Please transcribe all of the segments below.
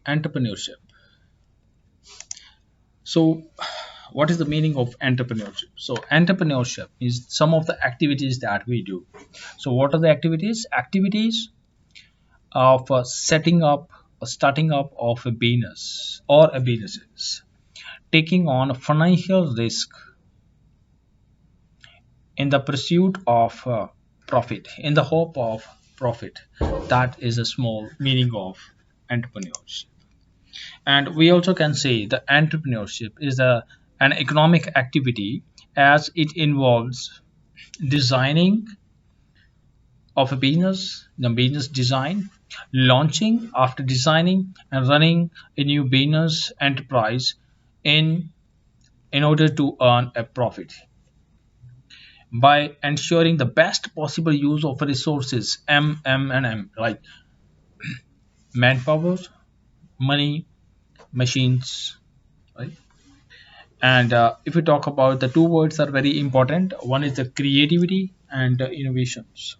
Entrepreneurship. So what is the meaning of entrepreneurship? So entrepreneurship is some of the activities that we do. So what are the activities of setting up starting up of a business or a businesses, taking on financial risk in the pursuit of profit, in the hope of profit. That is a small meaning of entrepreneurship. And we also can say the entrepreneurship is an economic activity as it involves designing of a business, the business design, launching after designing and running a new business enterprise in in order to earn a profit by ensuring the best possible use of resources M, like manpower, money, machines, right? And if we talk about the two words are very important, one is the creativity and innovations.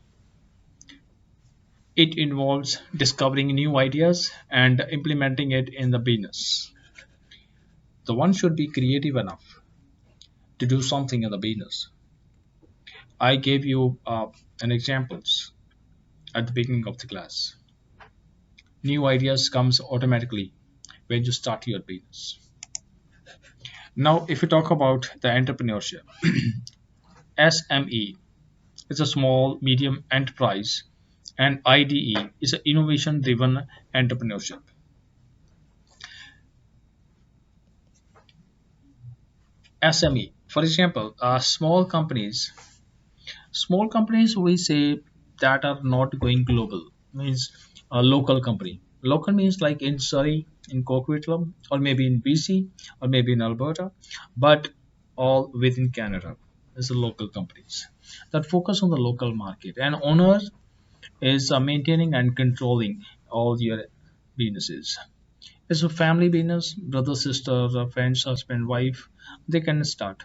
It involves discovering new ideas and implementing it in the business. The one should be creative enough to do something in the business. I gave you an examples at the beginning of the class. New ideas comes automatically when you start your business. Now, if we talk about the entrepreneurship, SME is a small medium enterprise, and IDE is an innovation driven entrepreneurship. SME, for example, small companies we say that are not going global, means a local company. Local means like in Surrey, in Coquitlam, or maybe in BC, or maybe in Alberta, but all within Canada. Is the local companies that focus on the local market, and owner is maintaining and controlling all your businesses. It's a family business, brother, sister, friends, husband, wife. They can start.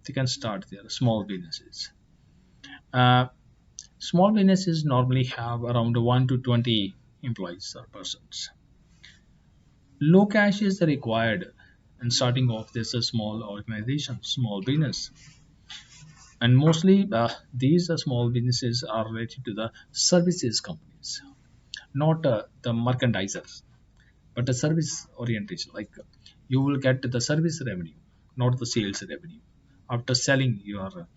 They can start their small businesses. Uh, Small businesses normally have around 1 to 20 employees or persons. Low cash is required in starting off this small organization, small business. And mostly these small businesses are related to the services companies, not the merchandisers, but the service orientation. Like you will get the service revenue, not the sales revenue. After selling your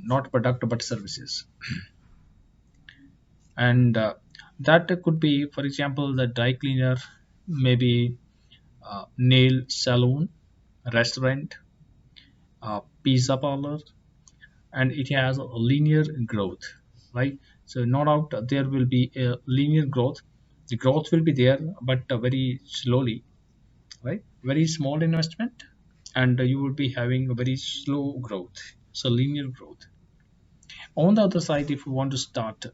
not product but services. And that could be, for example, the dry cleaner, maybe nail salon, restaurant, pizza parlor, and it has a linear growth, right? So no doubt there will be a linear growth. The growth will be there, but very slowly, right? Very small investment, and you will be having a very slow growth. So linear growth. On the other side, if you want to start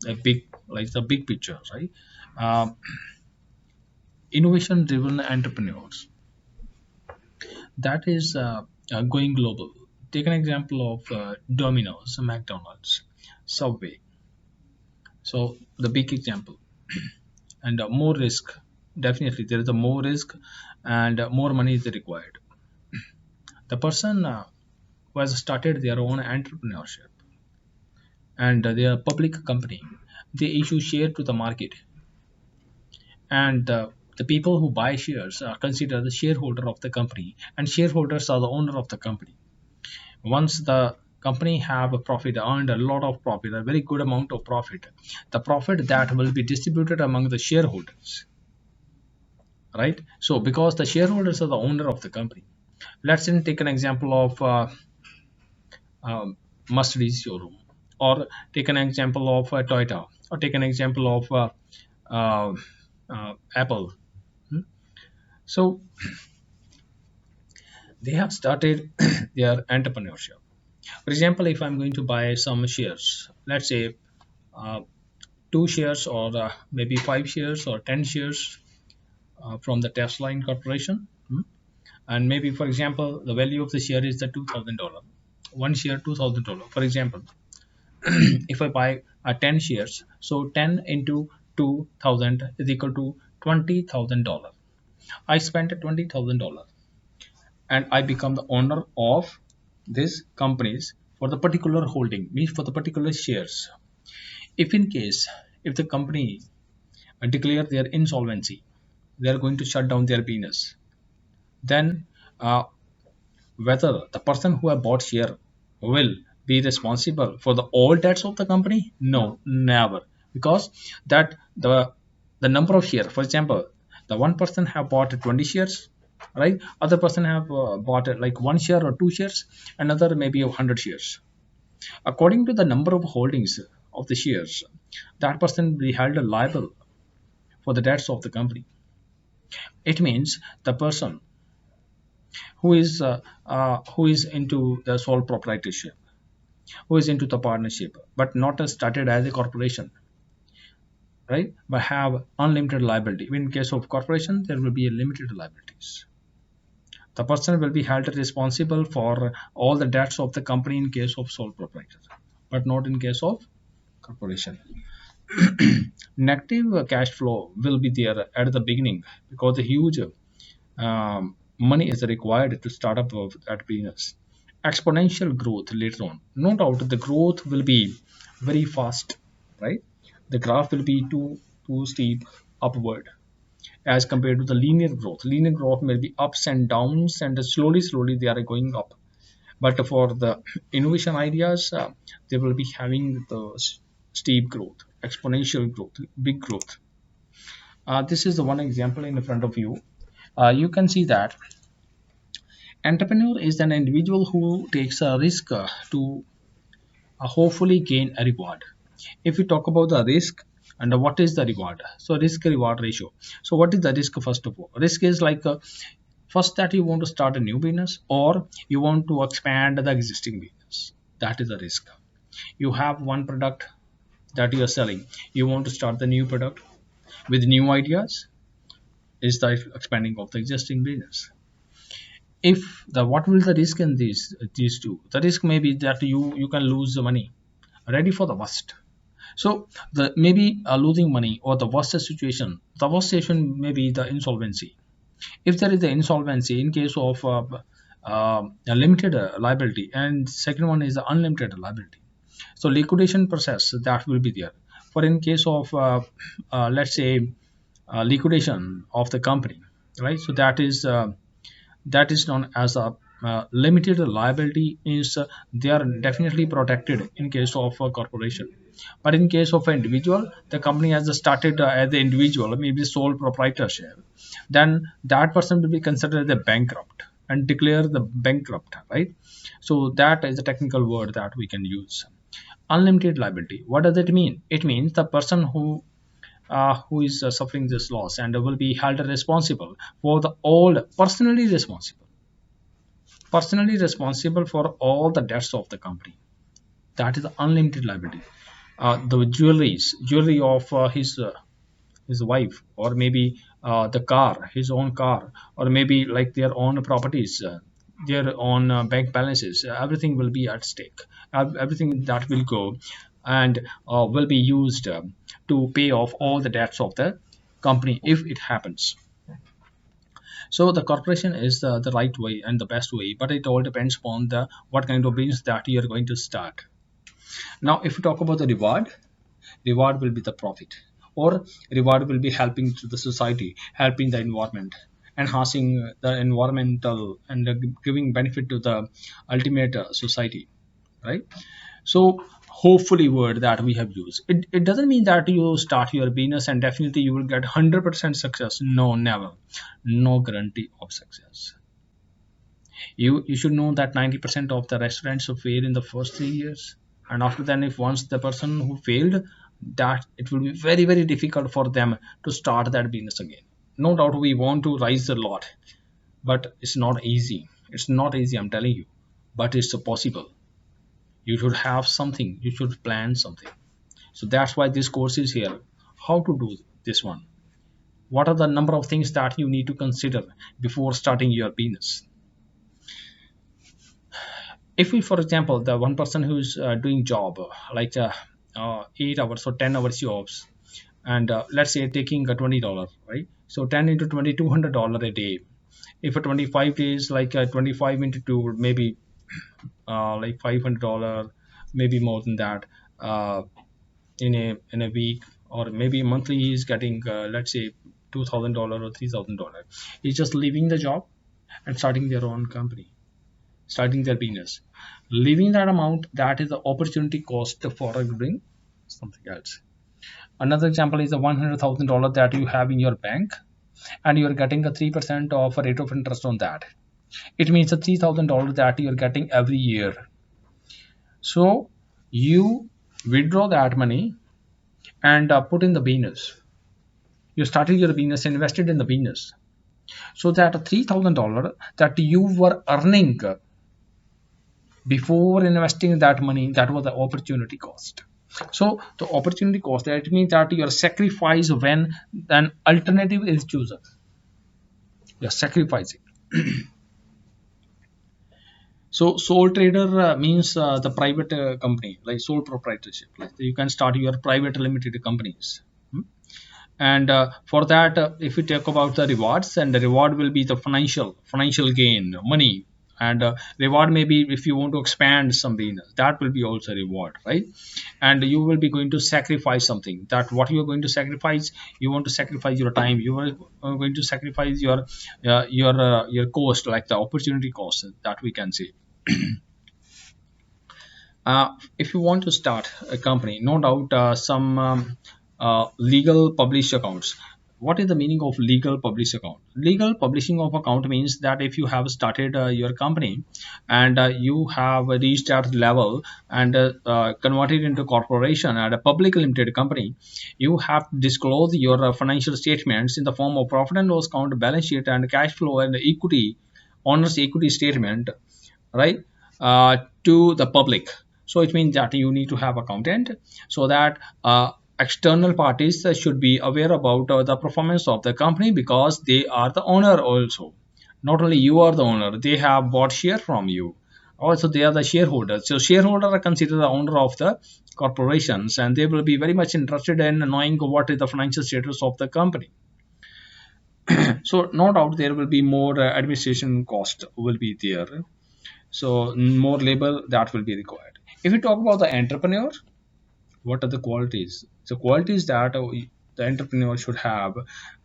a big, like the big picture, right? Um, Innovation driven entrepreneurs that is going global. Take an example of Domino's, McDonald's, Subway. So the big example, and more risk. Definitely, there is a more risk, and more money is required. The person who has started their own entrepreneurship and their public company, they issue share to the market, and the people who buy shares are considered the shareholder of the company, and shareholders are the owner of the company. Once the company have a profit, earned a lot of profit, a very good amount of profit, the profit that will be distributed among the shareholders, right? So because the shareholders are the owner of the company, let's then take an example of Mercedes showroom, or take an example of Toyota, or take an example of uh, Apple. Hmm? So they have started their entrepreneurship. For example, if I'm going to buy some shares, let's say uh, two shares, or maybe five shares, or 10 shares from the Tesla Incorporation, and maybe, for example, the value of the share is the $2,000. One share, $2,000. For example, if I buy 10 shares, so 10 into 2,000 is equal to $20,000. I spent $20,000 and I become the owner of these companies for the particular holding, means for the particular shares. If in case, if the company declare their insolvency, they are going to shut down their business, then uh, whether the person who have bought share will be responsible for the all debts of the company? No, never. Because that the number of share, for example, the one person have bought 20 shares, right? Other person have bought like one share or two shares, another maybe 100 shares. According to the number of holdings of the shares, that person will be held liable for the debts of the company. It means the person who is into the sole proprietorship, who is into the partnership, but not started as a corporation, right? But have unlimited liability. In case of corporation, there will be a limited liabilities. The person will be held responsible for all the debts of the company in case of sole proprietor, but not in case of corporation. Negative cash flow will be there at the beginning because the huge money is required to start up of that business. Exponential growth later on. No doubt the growth will be very fast, right? The graph will be too steep upward as compared to the linear growth. Linear growth may be ups and downs, and slowly they are going up. But for the innovation ideas, they will be having the steep growth, exponential growth, big growth. This is the one example in front of you. You can see that entrepreneur is an individual who takes a risk to hopefully gain a reward. If we talk about the risk and what is the reward, so risk reward ratio. So what is the risk? First of all, risk is like first that you want to start a new business or you want to expand the existing business. That is the risk. You have one product that you are selling, you want to start the new product with new ideas, is the expanding of the existing business. If the what will the risk in these two? The risk may be that you can lose the money. Ready for the worst. So the maybe losing money or the worst situation. The worst situation may be the insolvency. If there is the insolvency in case of a limited liability, and second one is the unlimited liability. So liquidation process that will be there. For in case of let's say liquidation of the company, right? So that is known as a limited liability, is they are definitely protected in case of a corporation. But in case of an individual, the company has started as the individual, maybe sole proprietorship, then that person will be considered as a bankrupt and declare the bankrupt, right? So that is a technical word that we can use. Unlimited liability, what does it mean? It means the person who is suffering this loss and will be held responsible for the all, personally responsible for all the debts of the company. That is the unlimited liability. The jewelry of his wife, or maybe the car, his own car, or maybe like their own properties, their own bank balances, everything will be at stake. Everything that will go and will be used to pay off all the debts of the company if it happens. So the corporation is the right way and the best way, but it all depends upon the what kind of business that you are going to start. Now if we talk about the reward will be the profit, or reward will be helping to the society, helping the environment, enhancing the environmental and giving benefit to the ultimate society, right? So hopefully word that we have used, it doesn't mean that you start your business and definitely you will get 100% success. No, never. No guarantee of success. You should know that 90% of the restaurants will fail in the first 3 years, and after then, if once the person who failed, that it will be very difficult for them to start that business again. No doubt we want to rise a lot, but it's not easy. It's not easy, I'm telling you, but it's possible. You should have something, you should plan something. So that's why this course is here. How to do this one? What are the number of things that you need to consider before starting your business? If we, for example, the one person who's doing job like 8 hours or 10 hours jobs, and let's say taking a $20, right? So 10 into 20, $200 a day. If a 25 days, like 25 into 2, maybe like $500, maybe more than that, in a week, or maybe monthly he's getting, let's say, $2,000 or $3,000. He's just leaving the job and starting their own company, starting their business. Leaving that amount, that is the opportunity cost for doing something else. Another example is the $100,000 that you have in your bank, and you are getting a 3% of a rate of interest on that. It means the $3,000 that you are getting every year. So you withdraw that money and put in the business. You started your business, invested in the business. So that $3,000 that you were earning before investing that money, that was the opportunity cost. So the opportunity cost, that means that your sacrifice when an alternative is chosen. You're sacrificing. So sole trader means the private company, like sole proprietorship. Like you can start your private limited companies. Hmm? And for that, if we talk about the rewards, and the reward will be the financial gain, money. And reward maybe if you want to expand some business, that will be also reward, right? And you will be going to sacrifice something. That what you are going to sacrifice, you want to sacrifice your time, you are going to sacrifice your cost, like the opportunity cost, that we can say. If you want to start a company, no doubt some legal publish accounts. What is the meaning of legal publish account? Legal publishing of account means that if you have started your company, and you have reached that level, and converted into corporation and a public limited company, you have to disclose your financial statements in the form of profit and loss account, balance sheet, and cash flow, and equity, owner's equity statement, right, to the public. So it means that you need to have accountant, so that external parties should be aware about the performance of the company, because they are the owner also. Not only you are the owner, they have bought share from you, also they are the shareholders. So shareholder are considered the owner of the corporations, and they will be very much interested in knowing what is the financial status of the company. So no doubt there will be more administration cost will be there, so more labor that will be required. If we talk about the entrepreneur, what are the qualities? So qualities that the entrepreneur should have,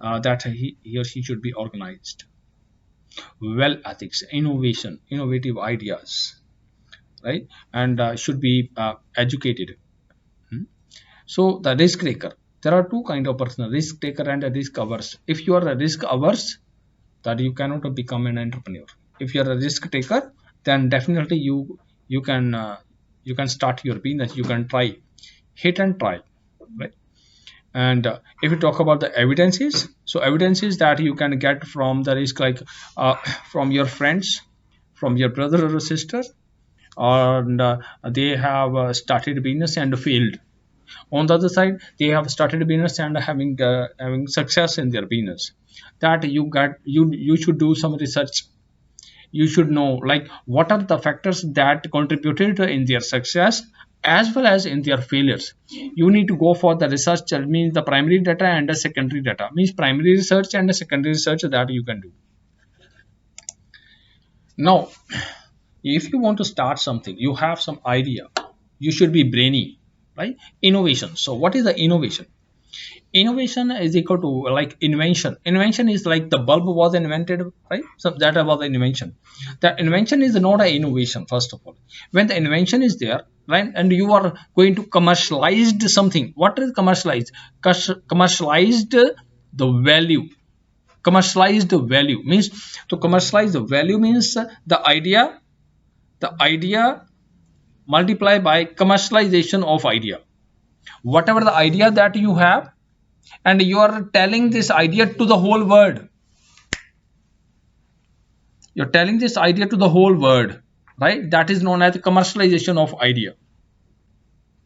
that he or she should be organized, well ethics, innovation, innovative ideas, right? And should be educated. Hmm? So the risk taker, there are two kind of person, risk taker and a risk averse. If you are a risk averse, that you cannot become an entrepreneur. If you are a risk taker, then definitely you can start your business, you can try, hit and try, right? And if you talk about the evidences, so evidences that you can get from the risk, like from your friends, from your brother or sister, and they have started business and failed. On the other side, they have started a business and having success in their business. That you should do some research. You should know, like, what are the factors that contributed in their success as well as in their failures. You need to go for the research, that means the primary data and the secondary data, means primary research and the secondary research that you can do. Now, if you want to start something, you have some idea, you should be brainy, right? Innovation. So what is the innovation? Innovation is equal to like invention is like the bulb was invented, right? So that was the invention. The invention is not an innovation. First of all, when the invention is there, right, and you are going to commercialize something, what is commercialized? Commercialized the value. Commercialized value means, to commercialize the value means the idea multiply by commercialization of idea. Whatever the idea that you have, and you are telling this idea to the whole world, you're telling this idea to the whole world, right? That is known as the commercialization of idea,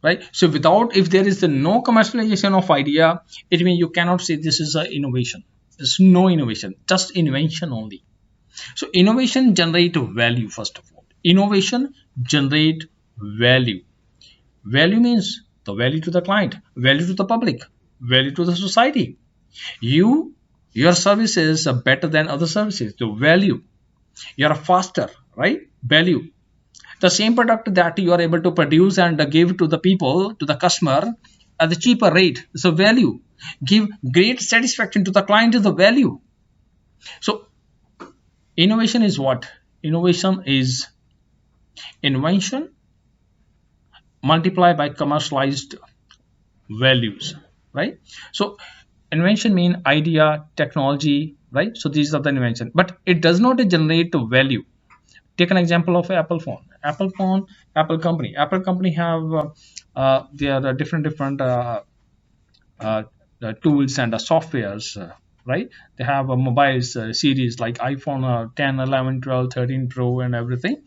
right? So without, if there is no commercialization of idea, it means you cannot say this is an innovation. There's no innovation, just invention only. So innovation generate value. First of all, innovation generate value. Value means the value to the client, value to the public, value to the society. Your service is better than other services, so value. You're faster, right? Value. The same product that you are able to produce and give to the people, to the customer, at the cheaper rate, so value. Give great satisfaction to the client, is the value. So innovation is what? Innovation is invention multiplied by commercialized values, right? So invention mean idea, technology, right? So these are the invention, but it does not generate the value. Take an example of Apple phone. Apple company have their different uh, tools and softwares, right? They have a mobiles series like iPhone 10, 11, 12, 13 Pro and everything.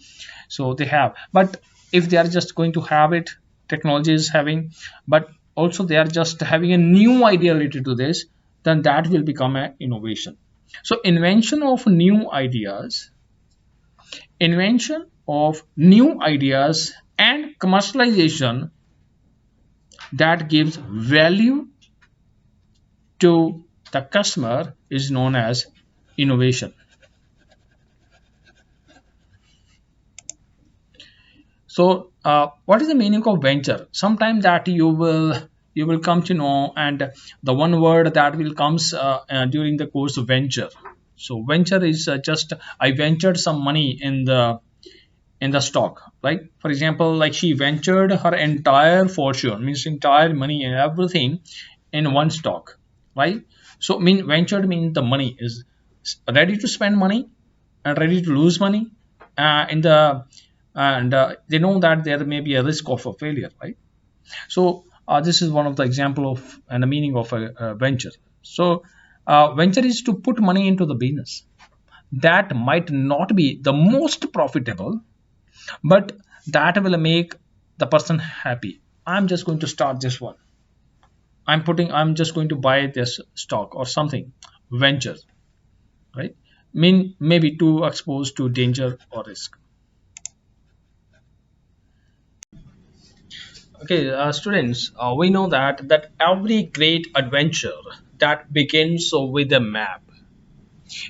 So they have, but if they are just going to have it, technology is having, but also they are just having a new idea related to this, then that will become an innovation. So invention of new ideas and commercialization that gives value to the customer is known as innovation. So what is the meaning of venture? Sometimes that you will come to know, and the one word that will comes during the course of venture. So venture is just I ventured some money in the stock, right? For example, like she ventured her entire fortune, means entire money and everything in one stock, right? So mean ventured means the money is ready to spend money and ready to lose money in the and they know that there may be a risk of a failure, right? So this is one of the example of and the meaning of a venture. So venture is to put money into the business that might not be the most profitable, but that will make the person happy. I'm just going to start this one. I'm just going to buy this stock or something. Venture, right? Mean maybe too exposed to danger or risk. Okay, students, we know that every great adventure that begins with a map.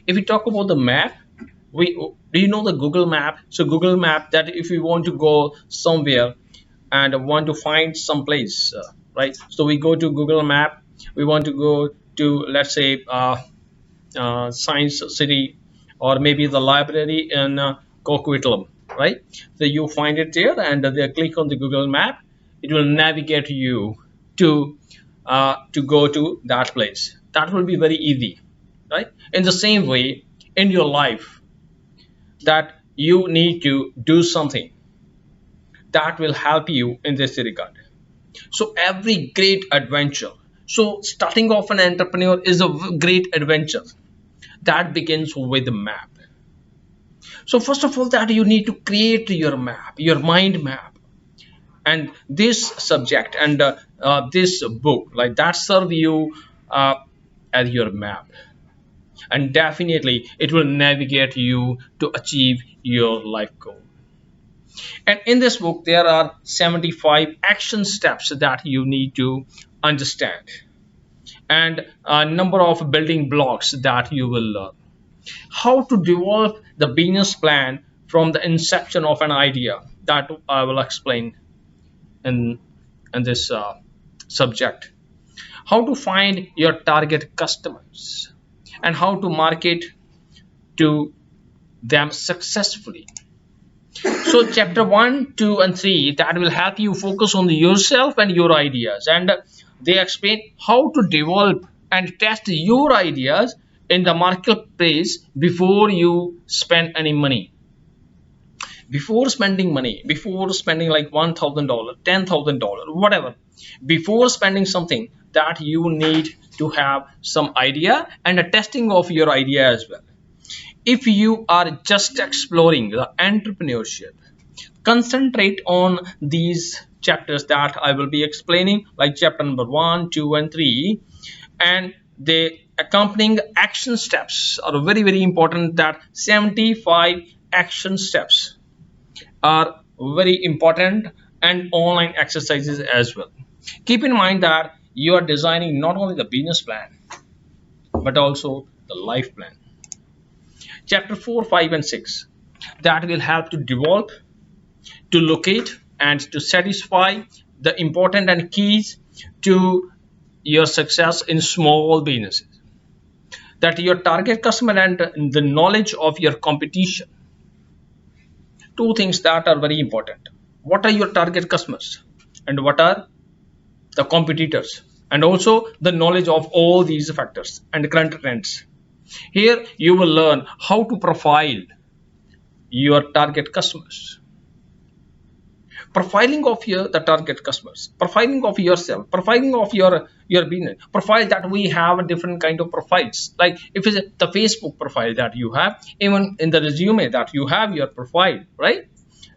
If we talk about the map, we do you know the Google Map? So Google Map, that if we want to go somewhere and want to find some place, right? So we go to Google Map. We want to go to, let's say, Science City, or maybe the library in Coquitlam, right? So you find it there, and they click on the Google Map. It will navigate you to go to that place. That will be very easy, right? In the same way, in your life, that you need to do something that will help you in this regard. So every great adventure. So starting off an entrepreneur is a great adventure that begins with a map. So first of all, that you need to create your map, your mind map, and this subject and this book like that serve you as your map, and definitely it will navigate you to achieve your life goal. And in this book, there are 75 action steps that you need to understand, and a number of building blocks that you will learn. How to develop the business plan from the inception of an idea, that I will explain in, in this subject. How to find your target customers and how to market to them successfully. So chapter 1, 2 and 3 that will help you focus on yourself and your ideas, and they explain how to develop and test your ideas in the marketplace before you spend any money. Before spending like $1,000, $10,000, whatever, before spending something, that you need to have some idea and a testing of your idea as well. If you are just exploring the entrepreneurship, concentrate on these chapters that I will be explaining, like chapter number 1, 2 and 3, and the accompanying action steps are very very important. That 75 action steps are very important, and online exercises as well. Keep in mind that you are designing not only the business plan but also the life plan. Chapter 4, 5, and 6, that will help to develop, to locate, and to satisfy the important and keys to your success in small businesses. That your target customer and the knowledge of your competition. Two things that are very important. What are your target customers and what are the competitors? And also the knowledge of all these factors and current trends. Here you will learn how to profile your target customers, profiling of your the target customers, profiling of yourself, profiling of your business profile. That we have a different kind of profiles, like if it's the Facebook profile that you have, even in the resume that you have your profile, right?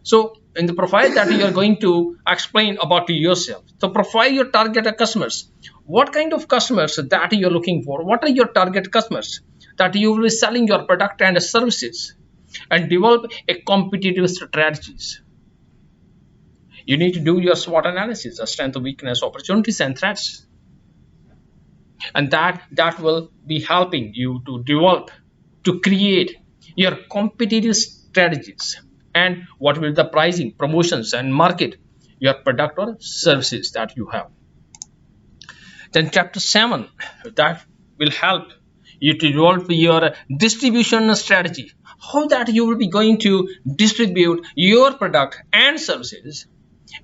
So in the profile that you are going to explain about yourself, so profile your target customers. What kind of customers that you're looking for? What are your target customers that you will be selling your product and services? And develop a competitive strategies. You need to do your SWOT analysis, a strength, weakness, opportunities, and threats. And that will be helping you to develop, to create your competitive strategies. And what will the pricing, promotions, and market your product or services that you have. Then chapter 7, that will help you to develop your distribution strategy. How that you will be going to distribute your product and services,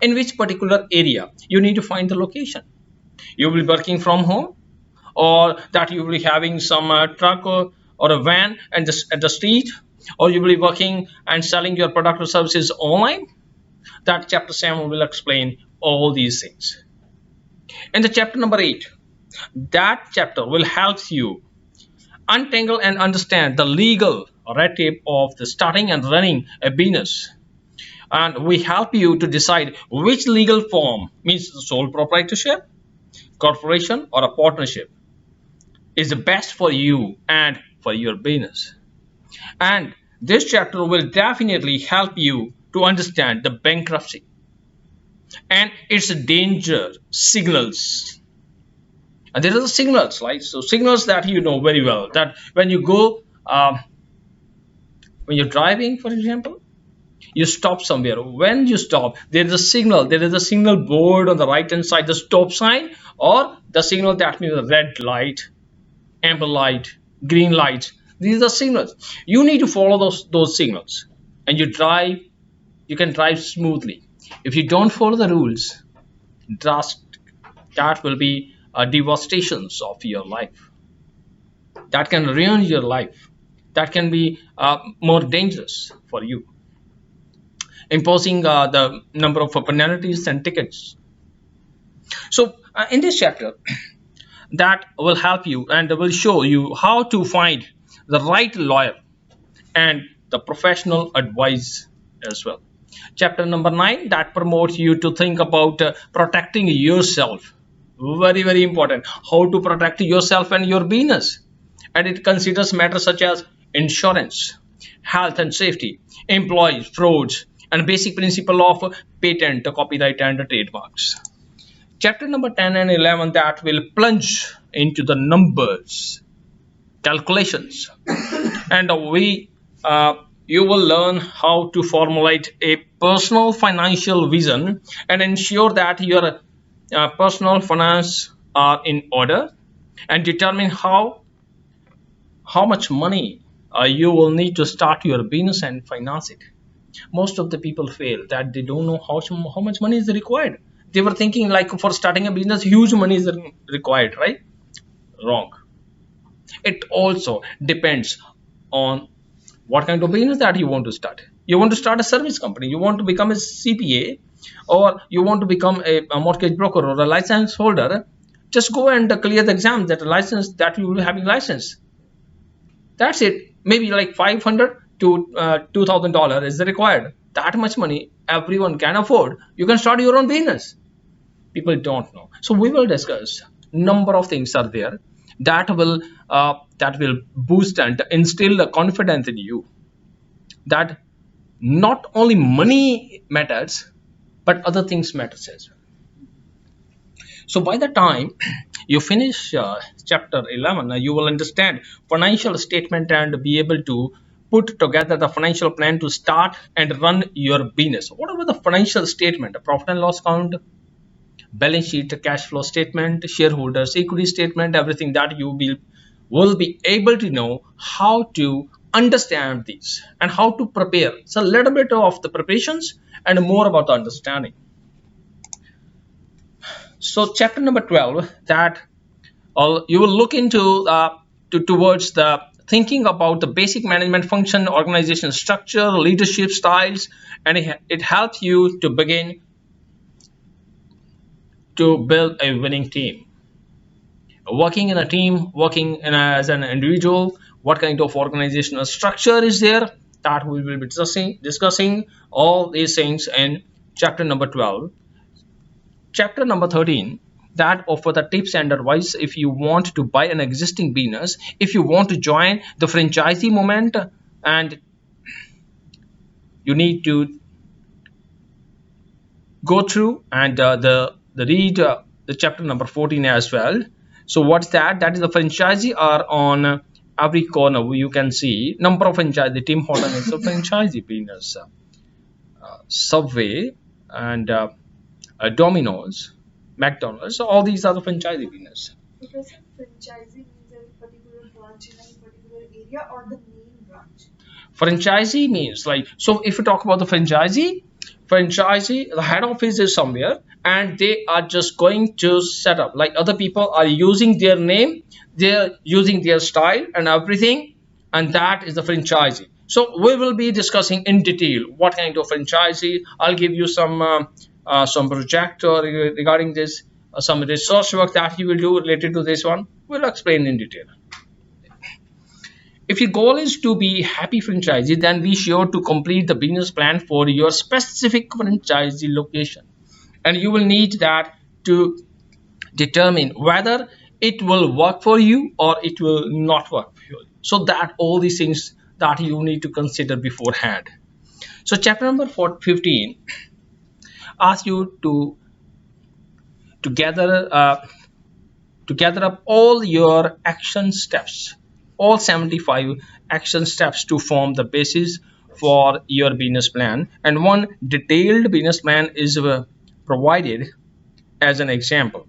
in which particular area. You need to find the location. You will be working from home, or that you will be having some truck or a van and at the street, or you will be working and selling your product or services online. That chapter 7 will explain all these things. In the chapter number 8, that chapter will help you untangle and understand the legal red tape of the starting and running a business. And we help you to decide which legal form, means sole proprietorship, corporation, or a partnership, is the best for you and for your business. And this chapter will definitely help you to understand the bankruptcy and its danger signals. And there are the signals, right? So signals that you know very well, that when you go when you're driving, for example, you stop somewhere. When you stop, there is a signal. There is a signal board on the right hand side, the stop sign, or the signal that means the red light, amber light, green light. These are signals. You need to follow those signals, and you drive. You can drive smoothly. If you don't follow the rules, that will be devastations of your life. That can ruin your life. That can be more dangerous for you, imposing the number of penalties and tickets. So in this chapter, that will help you and will show you how to find the right lawyer and the professional advice as well. Chapter number 9, that promotes you to think about protecting yourself. Very, very important. How to protect yourself and your business. And it considers matters such as insurance, health and safety, employees, frauds, and basic principle of patent, copyright, and trademarks. Chapter number 10 and 11, that will plunge into the numbers, calculations, and you will learn how to formulate a personal financial vision and ensure that your personal finance are in order, and determine how much money you will need to start your business and finance it. Most of the people fail that they don't know how much money is required. They were thinking like for starting a business huge money is required, right? Wrong. It also depends on what kind of business that you want to start. You want to start a service company, you want to become a CPA, or you want to become a mortgage broker or a license holder. Just go and clear the exam, that license, that you will be having license. That's it. Maybe like 500 to $2,000 is required. That much money everyone can afford. You can start your own business. People don't know. So we will discuss number of things are there that will boost and instill the confidence in you that not only money matters but other things matters as well. So by the time you finish chapter 11, you will understand financial statement and be able to put together the financial plan to start and run your business. Whatever the financial statement, a profit and loss account, balance sheet, cash flow statement, shareholders equity statement, everything that you will be able to know how to understand these and how to prepare. So a little bit of the preparations and more about the understanding. So chapter number 12, that you will look into towards the thinking about the basic management function, organization structure, leadership styles, and it helps you to begin to build a winning team. Working in a team, working as an individual, what kind of organizational structure is there, that we will be discussing all these things in chapter number 12. Chapter number 13, that offer the tips and advice if you want to buy an existing business, if you want to join the franchisee movement, and you need to go through and the read the chapter number 14 as well. So what's that? That is the franchisee are on every corner. You can see number of franchisee. Tim Horton is a franchisee business. Subway and Domino's, McDonald's. So all these are the franchisee business. Because franchisee means a particular branch in a particular area or the main branch. Franchisee means like, so if you talk about the franchisee, the head office is somewhere and they are just going to set up, like other people are using their name, they're using their style and everything, and that is the franchisee. So we will be discussing in detail what kind of franchisee. I'll give you some project regarding this, some research work that you will do related to this one. We'll explain in detail. If your goal is to be happy franchisee, then be sure to complete the business plan for your specific franchisee location. And you will need that to determine whether it will work for you or it will not work for you. So that all these things that you need to consider beforehand. So chapter number 15 asks you to gather up all your action steps, all 75 action steps to form the basis for your business plan, and one detailed business plan is provided as an example.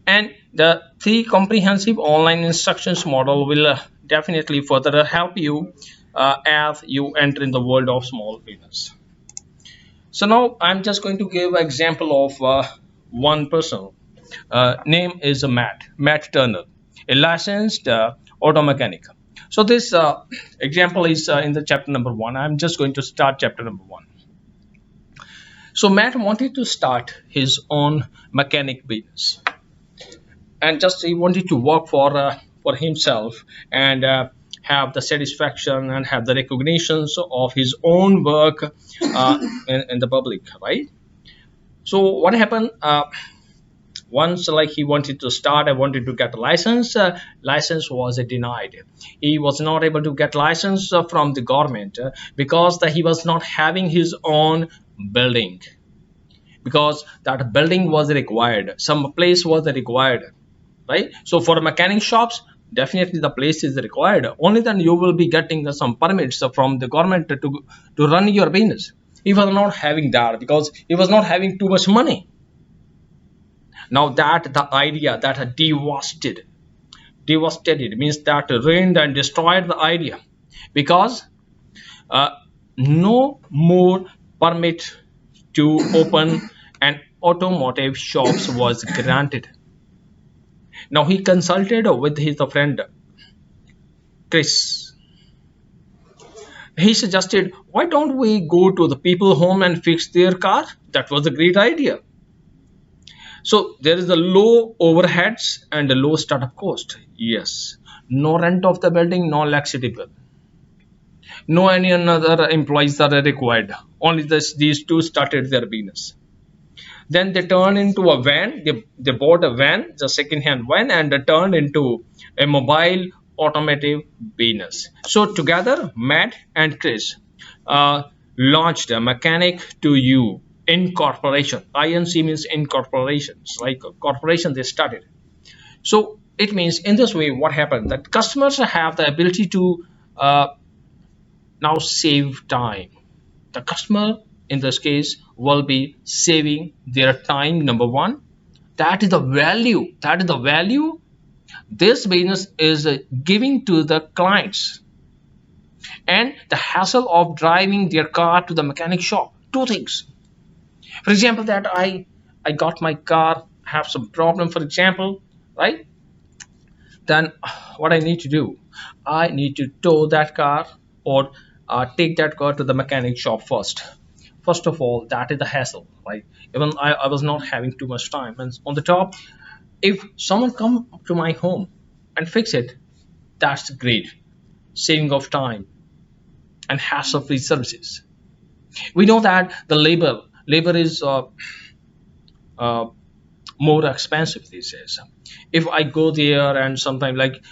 And the three comprehensive online instructions model will definitely further help you as you enter in the world of small business. So now I'm just going to give an example of one person. Name is Matt Turner, a licensed auto mechanic. So this example is in the chapter number 1. I'm just going to start chapter number 1. So Matt wanted to start his own mechanic business, and just he wanted to work for himself and have the satisfaction and have the recognitions of his own work in the public, right? So what happened? Once, like, he wanted to start, I wanted to get a license. License was denied. He was not able to get license from the government because he was not having his own building, because that building was required, some place was required, right? So for mechanic shops, definitely the place is required. Only then you will be getting some permits from the government to run your business. He was not having that because he was not having too much money. Now that the idea that devastated means that ruined and destroyed the idea, because no more permit to open an automotive shops was granted. Now he consulted with his friend Chris. He suggested, why don't we go to the people home and fix their car? That was a great idea. So there is a low overheads and a low startup cost. Yes. No rent of the building, no electricity bill. No any other employees are required. Only these two started their business. Then they turned into a van. They bought a van, the second-hand van, and they turned into a mobile automotive business. So together, Matt and Chris launched a mechanic to you incorporation. Inc means incorporations, like a corporation they started. So it means in this way, what happened that customers have the ability to uh, now save time. The customer in this case will be saving their time. Number one, that is the value. That is the value this business is giving to the clients, and the hassle of driving their car to the mechanic shop. Two things. For example, that I got my car have some problem. For example, right? Then what I need to do, I need to tow that car or take that car to the mechanic shop first. First of all, that is the hassle, right? Even I was not having too much time, and on the top, if someone come to my home and fix it, that's great, saving of time and hassle-free services. We know that the labor is uh, more expensive these days. If I go there and sometimes like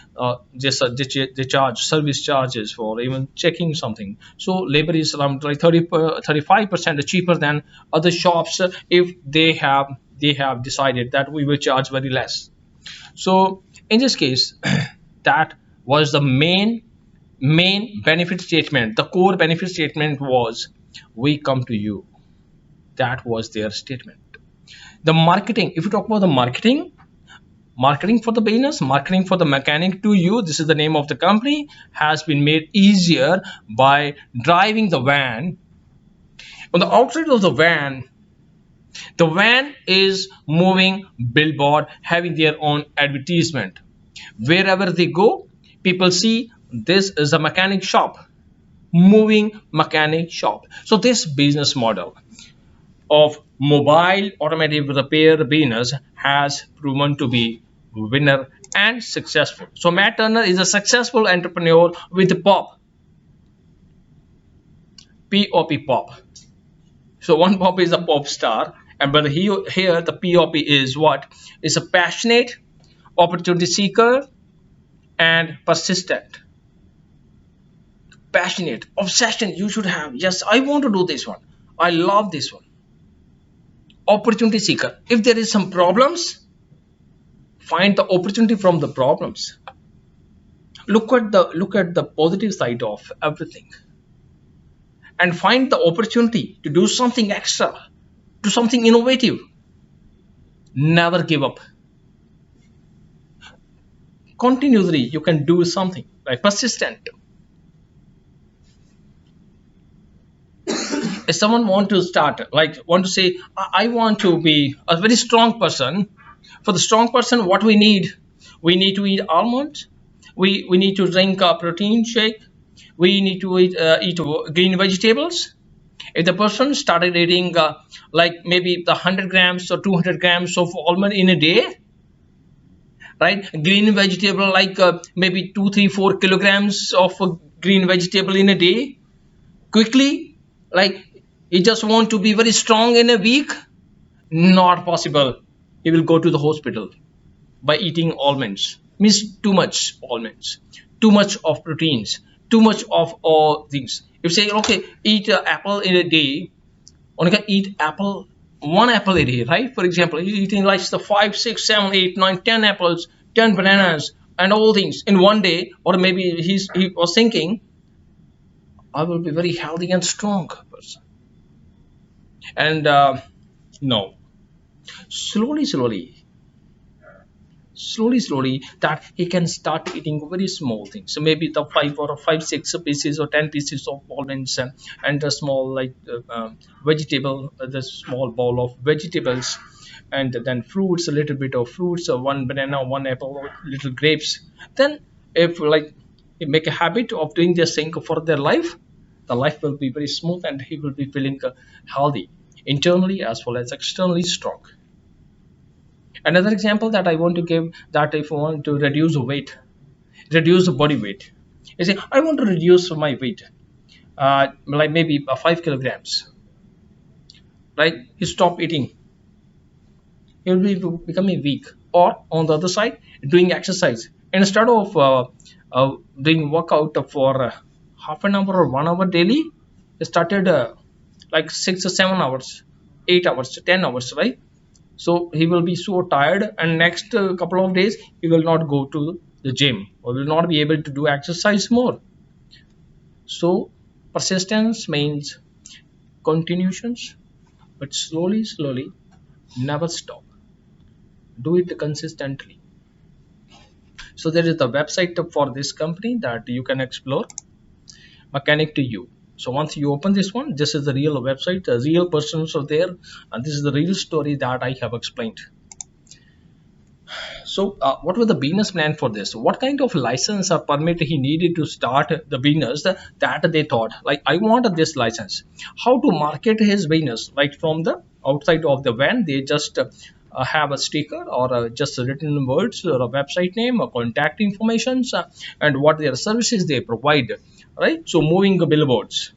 they charge service charges for even checking something, so labor is around like 35% cheaper than other shops if they have decided that we will charge very less. So in this case, that was the main benefit statement. The core benefit statement was, we come to you. That was their statement. The marketing, if you talk about the marketing for the business, marketing for the mechanic to you, this is the name of the company, has been made easier by driving the van. On the outside of the van is moving billboard having their own advertisement. Wherever they go, people see this is a mechanic shop, moving mechanic shop. So this business model of mobile automotive repair business has proven to be winner and successful. So Matt Turner is a successful entrepreneur with pop. So one pop is a pop star, and but here the pop is what is a passionate, opportunity seeker, and persistent. Passionate, obsession you should have. Yes, I want to do this one. I love this one. Opportunity seeker. If there is some problems, find the opportunity from the problems. Look at the positive side of everything, and find the opportunity to do something extra, do something innovative. Never give up. Continuously you can do something, like persistent. If someone want to start, like want to say, I want to be a very strong person. For the strong person, what we need to eat almonds, we need to drink a protein shake, we need to eat green vegetables. If the person started eating like maybe the 100 grams or 200 grams of almond in a day, right? Green vegetable like maybe 2 3 4 kilograms of green vegetable in a day, quickly, like he just want to be very strong in a week. Not possible. He will go to the hospital by eating almonds. Means too much almonds, too much of proteins, too much of all things. If you say okay, eat an apple in a day, only can eat apple, one apple a day, right? For example, he's eating like the 5 6 7 8 9 10 apples, 10 bananas, and all things in one day. Or maybe he was thinking, I will be very healthy and strong person. And no, slowly slowly that he can start eating very small things. So maybe the 5 or 5 6 pieces or 10 pieces of almonds, and a small like vegetable, the small bowl of vegetables, and then fruits, a little bit of fruits, one banana, one apple, or little grapes. Then if like he make a habit of doing this thing for their life, the life will be very smooth, and he will be feeling healthy internally as well as externally strong. Another example that I want to give, that if you want to reduce weight, reduce body weight, you say I want to reduce my weight, like maybe 5 kilograms, right? You stop eating, you will be becoming weak. Or on the other side, doing exercise, instead of doing workout for half an hour or 1 hour daily, you started like 6 or 7 hours 8 hours to 10 hours, right? So he will be so tired, and next couple of days he will not go to the gym or will not be able to do exercise more. So persistence means continuations, but slowly, never stop. Do it consistently. So there is the website for this company that you can explore. Mechanic to you. So once you open this one, this is the real website. The real persons are there, and this is the real story that I have explained. So, what was the business plan for this? What kind of license or permit he needed to start the business that they thought, like, I wanted this license. How to market his business, like from the outside of the van, they just have a sticker or just written words or a website name or contact informations and what their services they provide, right? So, moving the billboards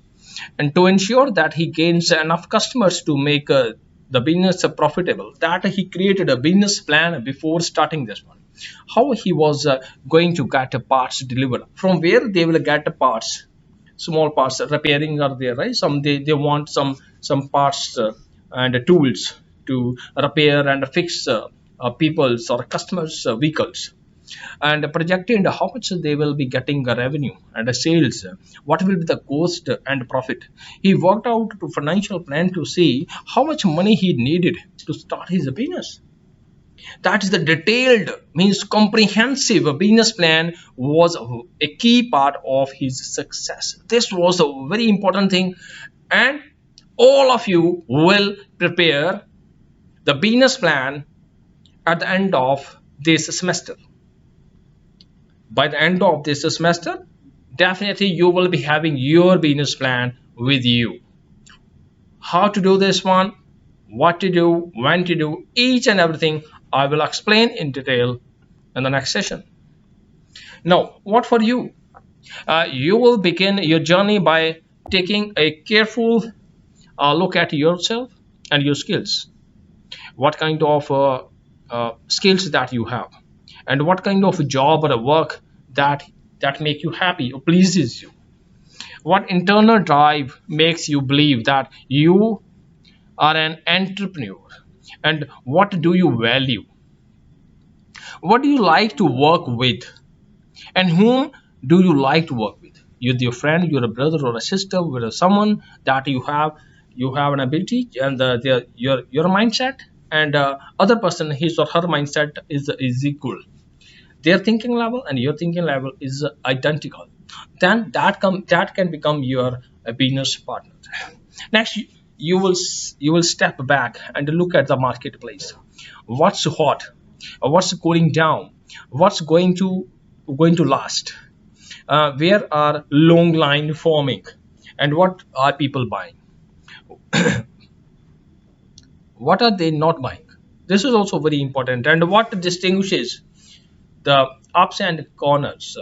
and to ensure that he gains enough customers to make the business profitable, that he created a business plan before starting this one. How he was going to get parts delivered, from where they will get parts, small parts repairing are there, right? Some they want some parts and tools to repair and fix people's or customers vehicles, and projected how much they will be getting a revenue and a sales, what will be the cost and profit. He worked out to financial plan to see how much money he needed to start his business. That is the detailed, means comprehensive business plan was a key part of his success. This was a very important thing, and all of you will prepare the business plan at the end of this semester. By the end of this semester, definitely you will be having your business plan with you. How to do this one, what to do, when to do, each and everything I will explain in detail in the next session. Now, what for you? You will begin your journey by taking a careful look at yourself and your skills. What kind of skills that you have, and what kind of job or a work that make you happy or pleases you. What internal drive makes you believe that you are an entrepreneur, and what do you value? What do you like to work with, and whom do you like to work with? With your friend, your brother or a sister, with someone that you have an ability, and your mindset and other person, his or her mindset is equal. Their thinking level and your thinking level is identical. Then that can become your business partner. Next, you will step back and look at the marketplace. What's hot, what's cooling down, what's going to last, where are long line forming, and what are people buying, what are they not buying. This is also very important, and what distinguishes the ups and corners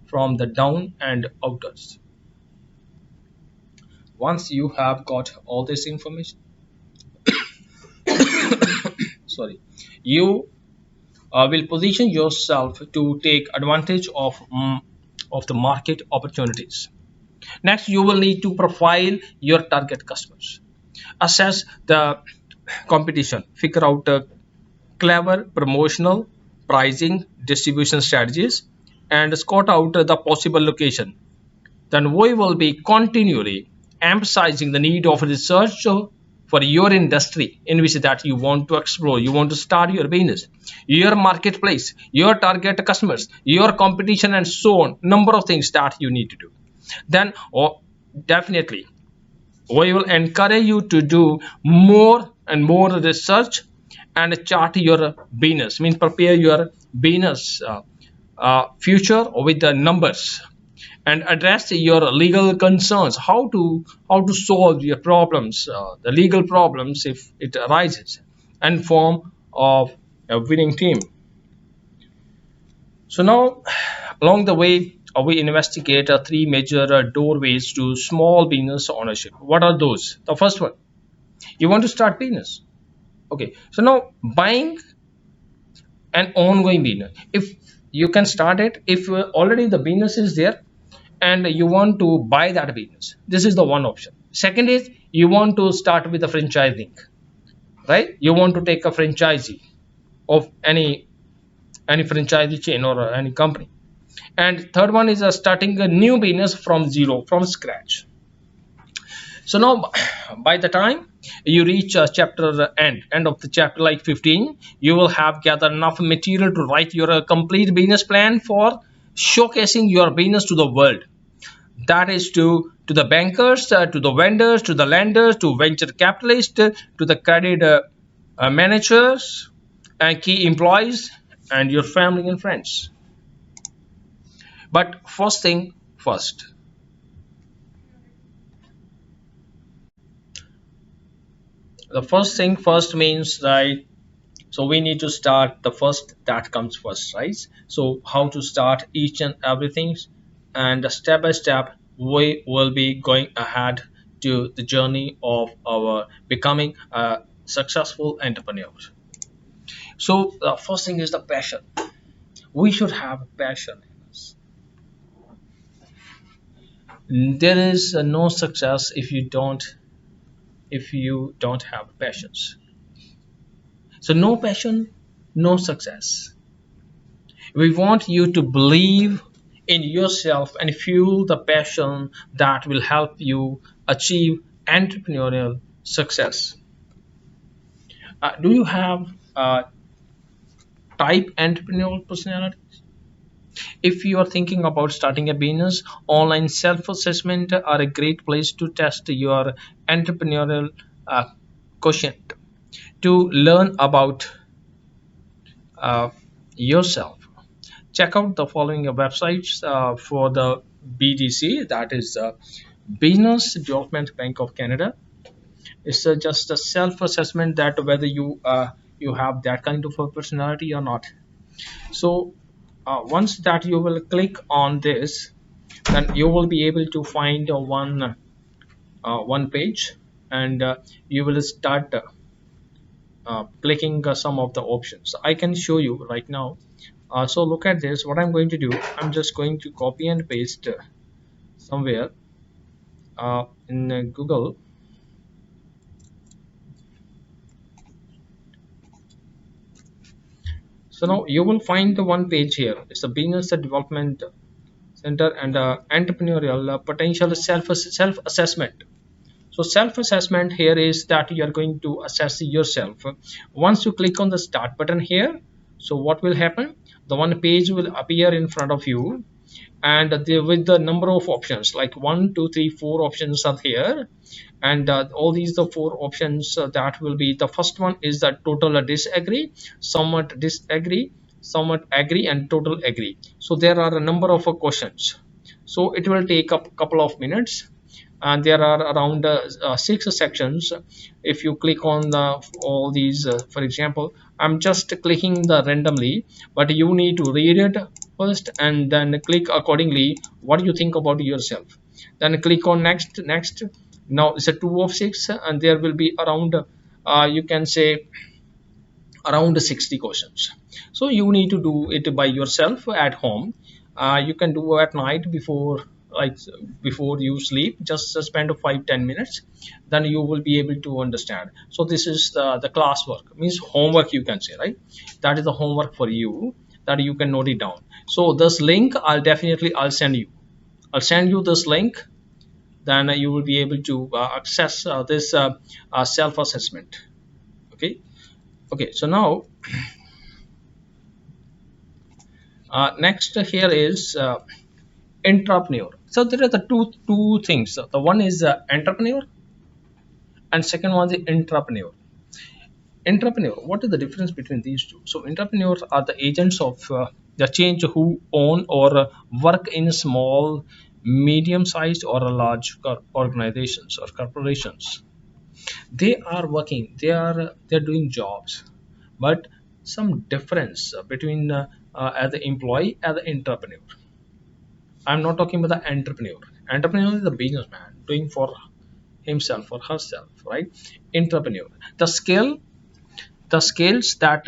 from the down and outers. Once you have got all this information, sorry, you will position yourself to take advantage of the market opportunities. Next, you will need to profile your target customers, assess the competition, figure out clever promotional pricing distribution strategies, and scout out the possible location. Then we will be continually emphasizing the need of research for your industry in which that you want to explore, you want to start your business, your marketplace, your target customers, your competition, and so on. Number of things that you need to do. Then definitely we will encourage you to do more and more research and chart your business, means prepare your business future with the numbers, and address your legal concerns, how to solve your problems, the legal problems if it arises, and form of a winning team. So now, along the way, we investigate three major doorways to small business ownership. What are those? The first one, you want to start business. Okay, so now buying an ongoing business. If you can start it, if already the business is there and you want to buy that business, this is the one option. Second is you want to start with a franchising, right? You want to take a franchisee of any franchisee chain or any company. And third one is starting a new business from zero, from scratch. So now, by the time you reach chapter end of the chapter like 15, you will have gathered enough material to write your complete business plan for showcasing your business to the world. That is to the bankers, to the vendors, to the lenders, to venture capitalists, to the credit managers and key employees, and your family and friends. But first thing first, the first thing first means that, so we need to start the first that comes first, right? So how to start each and everything, and step by step we will be going ahead to the journey of our becoming a successful entrepreneur. So the first thing is the passion. We should have passion in us. There is no success if you don't have passions. So no passion, no success. We want you to believe in yourself and fuel the passion that will help you achieve entrepreneurial success. Do you have type entrepreneurial personality? If you are thinking about starting a business, online self-assessment are a great place to test your entrepreneurial uh, quotient, to learn about uh, yourself. Check out the following websites for the BDC, that is Business Development Bank of Canada. It's just a self-assessment that whether you have that kind of a personality or not. So once that you will click on this, then you will be able to find one page, and you will start clicking some of the options. I can show you right now. So look at this. What I'm going to do, I'm just going to copy and paste somewhere in Google. So now you will find the one page here. It's the Business Development Center and Entrepreneurial Potential Self Assessment. So self assessment here is that you are going to assess yourself. Once you click on the start button here, so what will happen? The one page will appear in front of you, and with the number of options like 1 2 3 4 options are here, and all these the four options that will be, the first one is the total disagree, somewhat disagree, somewhat agree, and total agree. So there are a number of questions, so it will take a couple of minutes, and there are around six sections. If you click on all these, for example, I'm just clicking the randomly, but you need to read it first and then click accordingly what you think about yourself, then click on next. Now it's a 2 of 6, and there will be around you can say around 60 questions. So you need to do it by yourself at home. You can do at night before, like, before you sleep, just spend 5 10 minutes, then you will be able to understand. So this is the classwork, means homework, you can say, right? That is the homework for you, that you can note it down. So this link I'll send you this link, then you will be able to access this self-assessment. Okay. Okay, so now next here is entrepreneur. So there are the two things. The one is entrepreneur, and second one is entrepreneur. Entrepreneur, what is the difference between these two? So entrepreneurs are the agents of the change who own or work in small, medium-sized, or large organizations or corporations. They are working. They're doing jobs, but some difference between as the employee and the entrepreneur. I'm not talking about the entrepreneur. Entrepreneur is the businessman doing for himself or herself, right? Entrepreneur, the skills that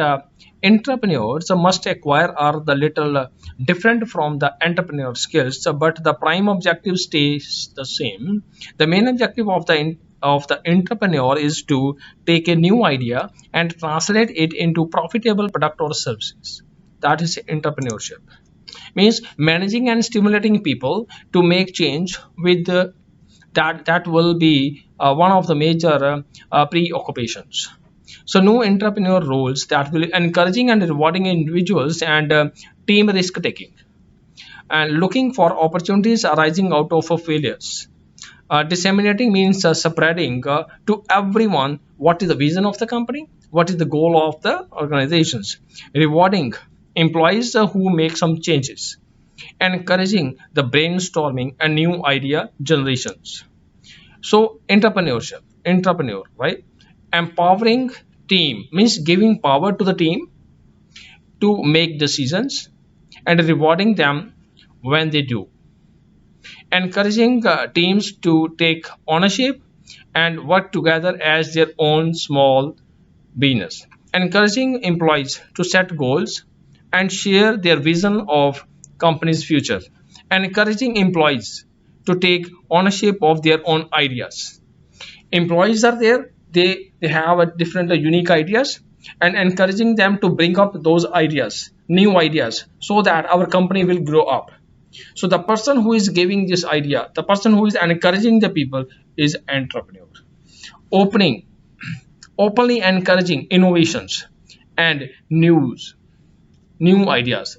entrepreneurs must acquire are the little different from the entrepreneur skills, but the prime objective stays the same. The main objective of the entrepreneur is to take a new idea and translate it into profitable product or services. That is entrepreneurship. Means managing and stimulating people to make change with that will be one of the major preoccupations. So no entrepreneur roles that will encouraging and rewarding individuals and team risk taking and looking for opportunities arising out of failures. Disseminating means spreading to everyone what is the vision of the company, what is the goal of the organizations. Rewarding employees who make some changes, encouraging the brainstorming and new idea generations. So entrepreneur, right? Empowering team means giving power to the team to make decisions and rewarding them when they do. Encouraging teams to take ownership and work together as their own small business. Encouraging employees to set goals and share their vision of company's future. Encouraging employees to take ownership of their own ideas. Employees are there, they have a different unique ideas, and encouraging them to bring up those ideas, new ideas, so that our company will grow up. So the person who is giving this idea, the person who is encouraging the people is entrepreneur. Opening Openly encouraging innovations and new ideas.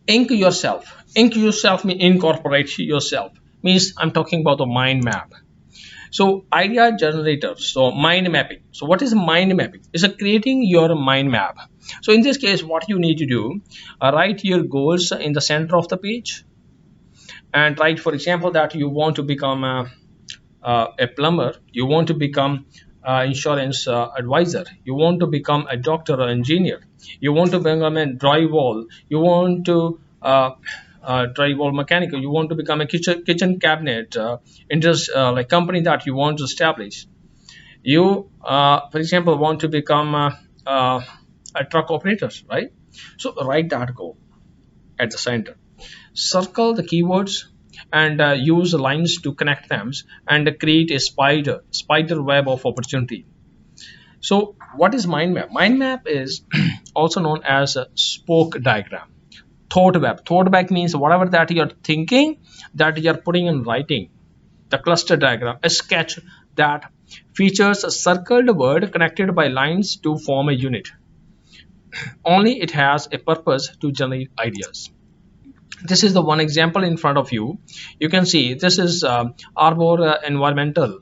Ink yourself means incorporate yourself, means I'm talking about the mind map. So idea generator, so mind mapping. So what is mind mapping? It's a creating your mind map. So in this case, what you need to do, write your goals in the center of the page, and write, for example, that you want to become a plumber, you want to become insurance advisor, you want to become a doctor or engineer, you want to become a drywall, you want to drywall mechanical, you want to become a kitchen cabinet interest like company that you want to establish. You for example want to become a truck operator, right? So write that goal at the center, circle the keywords, and use lines to connect them and create a spider web of opportunity. So what is mind map? Mind map is also known as a spoke diagram. Thought web means whatever that you're thinking, that you're putting in writing. The cluster diagram, a sketch that features a circled word connected by lines to form a unit. Only it has a purpose to generate ideas. This is the one example in front of you. You can see this is arbor environmental,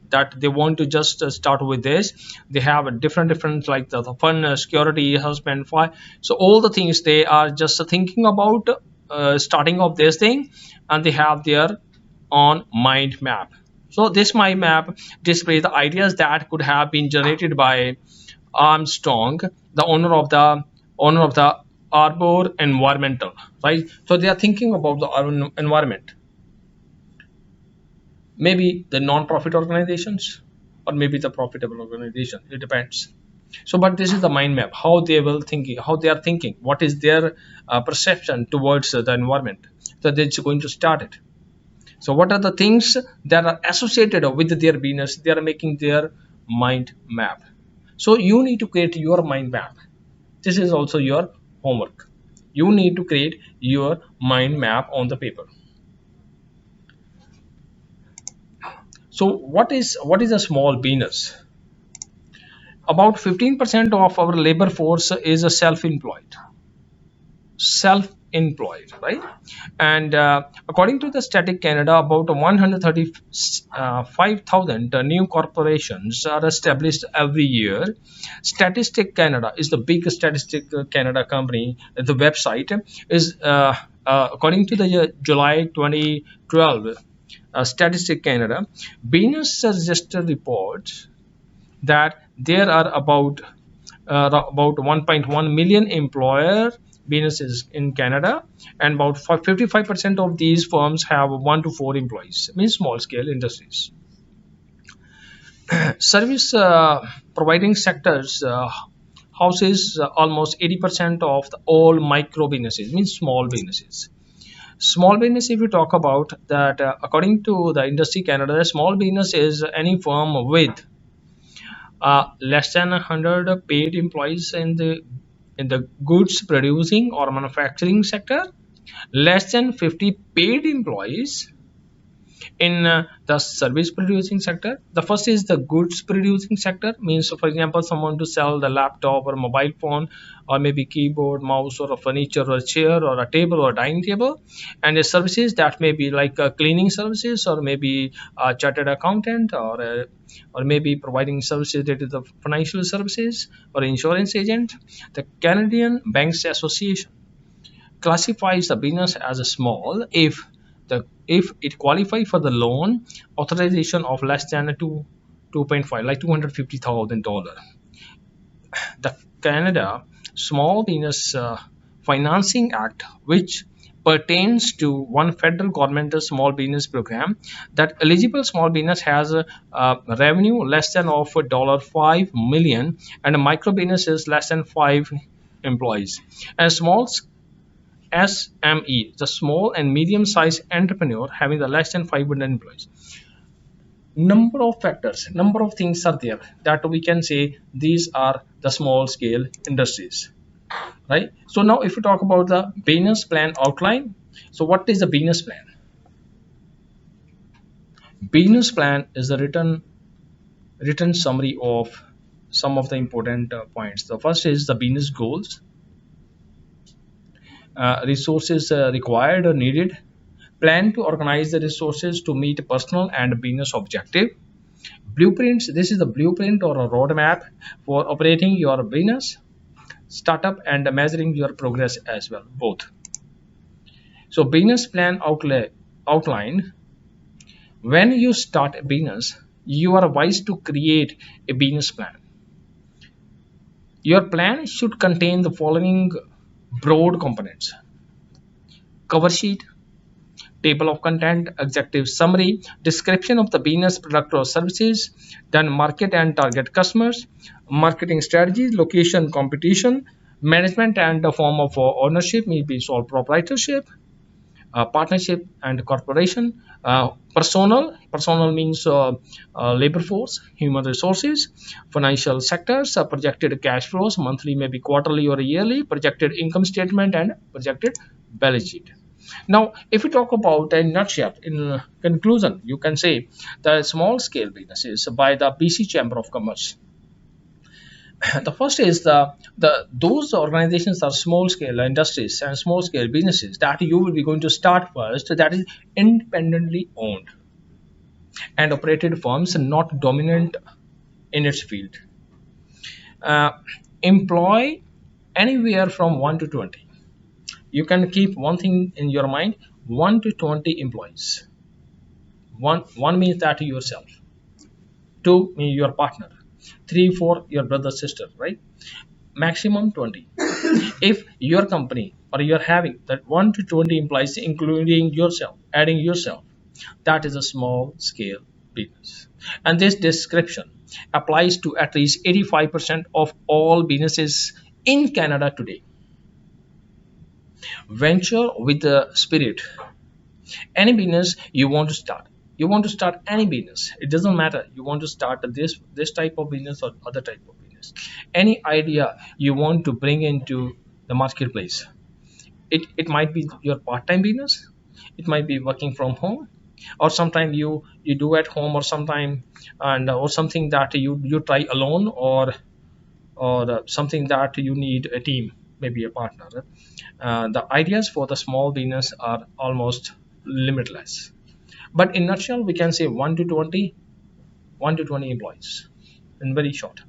that they want to just start with this. They have a different like the fun, security, husband, fire. So all the things they are just thinking about starting of this thing, and they have their own mind map. So this mind map displays the ideas that could have been generated by Armstrong, the owner of the Arbor Environmental, right? So they are thinking about the urban environment. Maybe the non-profit organizations, or maybe the profitable organization. It depends. So, but this is the mind map. How they are thinking. What is their perception towards the environment? So they're going to start it. So, what are the things that are associated with their business? They are making their mind map. So you need to create your mind map. This is also your homework. You need to create your mind map on the paper. So what is a small business? About 15% of our labor force is a self-employed, right? And according to the Static Canada, about 135,000 new corporations are established every year. Statistic Canada is the biggest Statistic Canada company. The website is according to the July 2012 Statistic Canada, business register reports that there are about 1.1 million employer businesses in Canada, and about 55% of these firms have 1 to 4 employees, means small scale industries. Service providing sectors houses almost 80% of the all micro businesses, means small businesses. Small business, if we talk about that, according to the industry Canada, small business is any firm with less than 100 paid employees in the goods producing or manufacturing sector, less than 50 paid employees in the service producing sector. The first is the goods producing sector, means for example someone to sell the laptop or mobile phone or maybe keyboard, mouse, or a furniture or a chair or a table or a dining table. And the services that may be like cleaning services or maybe a chartered accountant or maybe providing services related to the financial services or insurance agent. The Canadian Banks Association classifies the business as a small if it qualifies for the loan authorization of less than 2.5, like $250,000. The Canada Small Business Financing Act, which pertains to one federal government small business program, that eligible small business has a revenue less than of $5 million, and a micro business is less than 5 employees, and small SME, the small and medium-sized entrepreneur having the less than 500 employees. Number of factors, number of things are there that we can say these are the small scale industries, right? So now if we talk about the business plan outline, so what is the business plan? Business plan is the written summary of some of the important points. The first is the business goals, resources required or needed, plan to organize the resources to meet personal and business objective, blueprints, this is the blueprint or a roadmap for operating your business, startup, and measuring your progress as well, both. So business plan outline, when you start a business you are wise to create a business plan. Your plan should contain the following broad components: cover sheet, table of content, executive summary, description of the business product or services, then market and target customers, marketing strategies, location, competition, management and the form of ownership, maybe sole proprietorship, partnership and corporation, personal means labor force, human resources, financial sectors, projected cash flows, monthly, maybe quarterly or yearly, projected income statement, and projected balance sheet. Now, if we talk about a nutshell, in conclusion, you can say the small scale businesses by the BC Chamber of Commerce. The first is the those organizations are small scale industries and small scale businesses that you will be going to start first, that is independently owned and operated firms not dominant in its field. Uh, Employ anywhere from 1 to 20. You can keep one thing in your mind: 1 to 20 employees. One means that yourself, two means your partner, three, four your brother, sister, right? Maximum 20. If your company or you're having that 1 to 20 employees including yourself, adding yourself, that is a small scale business. And this description applies to at least 85% of all businesses in Canada today. Venture with the spirit. Any business you want to start, you want to start any business, it doesn't matter you want to start this type of business or other type of business, any idea you want to bring into the marketplace. It might be your part-time business, it might be working from home, or sometime you do at home, or sometime and or something that you try alone, or something that you need a team, maybe a partner. The ideas for the small business are almost limitless, but in nutshell we can say 1 to 20 employees in very short.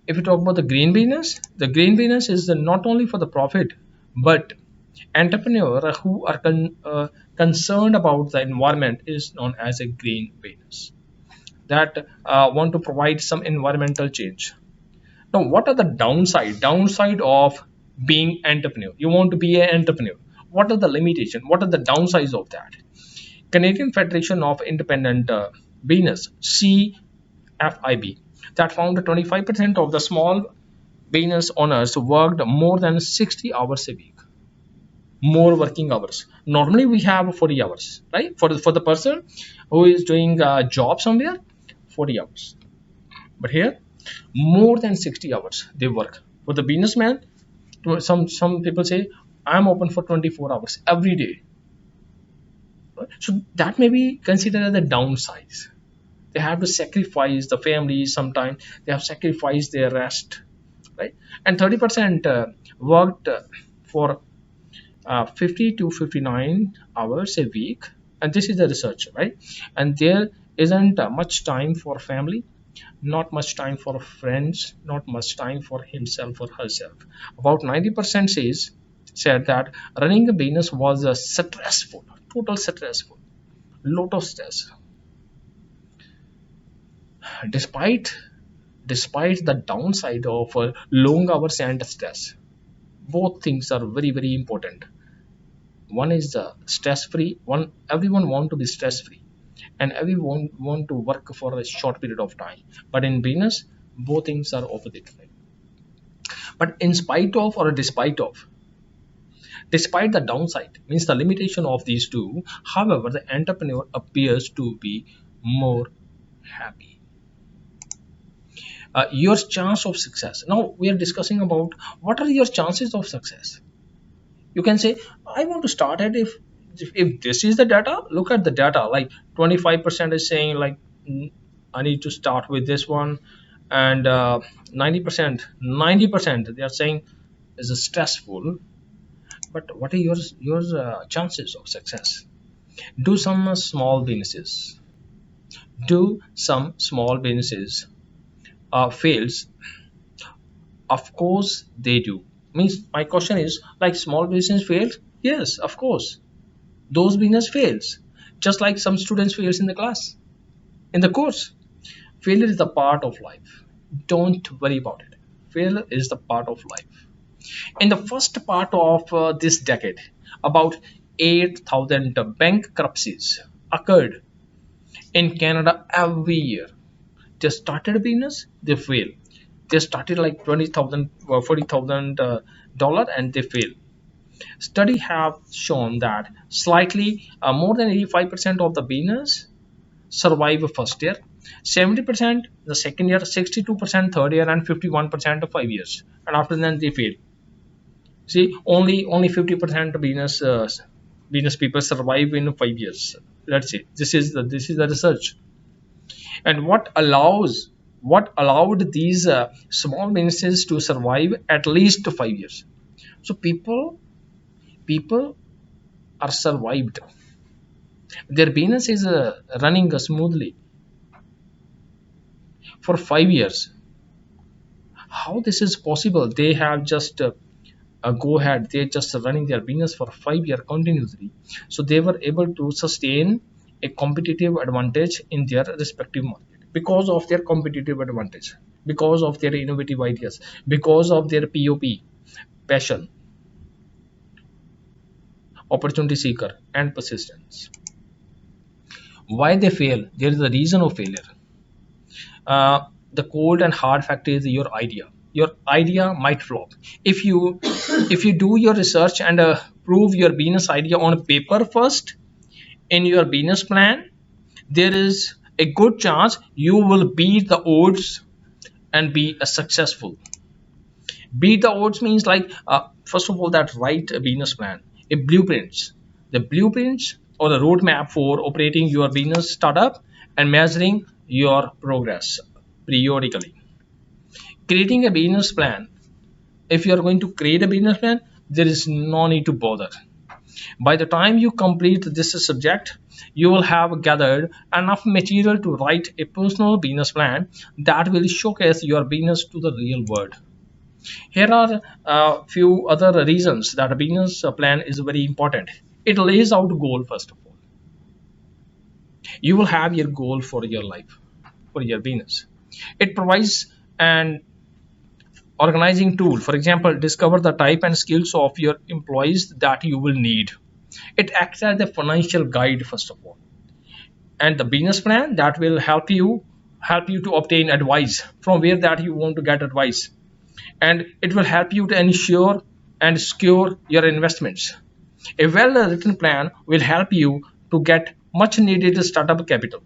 If you talk about the green business is not only for the profit, but entrepreneur who are concerned about the environment is known as a green business, that want to provide some environmental change. Now, what are the downside of being entrepreneur? You want to be an entrepreneur. What are the limitation? What are the downsides of that? Canadian Federation of Independent Business, CFIB, that found that 25% of the small business owners worked more than 60 hours a week, more working hours. Normally we have 40 hours, right? For the person who is doing a job somewhere, 40 hours. But here, more than 60 hours they work. For the businessman, some people say, I'm open for 24 hours every day. So that may be considered as a downside. They have to sacrifice the family sometimes. They have sacrificed their rest, right? And 30% worked for 50 to 59 hours a week, and this is the research, right? And there isn't much time for family, not much time for friends, not much time for himself or herself. About 90% said that running a business was stressful, total stressful, lot of stress. Despite despite the downside of long hours and stress, both things are very very important. One is stress free. One, everyone want to be stress free, and everyone want to work for a short period of time. But in business, both things are opposite. But in spite of or despite the downside, means the limitation of these two, however, the entrepreneur appears to be more happy. Your chance of success. Now we are discussing about what are your chances of success. You can say, I want to start it. If this is the data, look at the data. Like 25% is saying like, I need to start with this one, and 90% they are saying is stressful. But what are your chances of success? Do some small businesses. Do some small businesses fails? Of course they do. Means my question is, like, small business failed? Yes, of course. Those business fails. Just like some students fails in the class, in the course. Failure is the part of life. Don't worry about it. Failure is the part of life. In the first part of this decade, about 8,000 bankruptcies occurred in Canada every year. They started a business, they fail. They started like 20,000 or 40,000 dollar, and they fail. Study have shown that slightly more than 85% of the business survive first year, 70% the second year, 62% third year, and 51% of 5 years. And after that they fail. See, only 50% business people survive in 5 years. Let's see. This is the research. And what allowed these small businesses to survive at least 5 years. So people are survived. Their business is running smoothly for 5 years. How this is possible? They have just go ahead. They're just running their business for 5 years continuously. So they were able to sustain a competitive advantage in their respective market because of their competitive advantage, because of their innovative ideas, because of their POP, passion, opportunity seeker, and persistence. Why they fail? There is a reason of failure. The cold and hard fact is your idea might flop. If you do your research and prove your business idea on paper first, in your business plan, there is a good chance you will beat the odds and be a successful. Beat the odds means like, first of all, that write a business plan, a blueprints, the blueprints or the roadmap for operating your business startup and measuring your progress periodically. Creating a business plan. If you are going to create a business plan, there is no need to bother. By the time you complete this subject, you will have gathered enough material to write a personal business plan that will showcase your business to the real world. Here are a few other reasons that a business plan is very important. It lays out goal. First of all, you will have your goal for your life, for your business. It provides an organizing tool. For example, discover the type and skills of your employees that you will need. It acts as a financial guide, first of all, and the business plan that will help you help you to obtain advice from where that you want to get advice, and it will help you to ensure and secure your investments. A well written plan will help you to get much needed startup capital,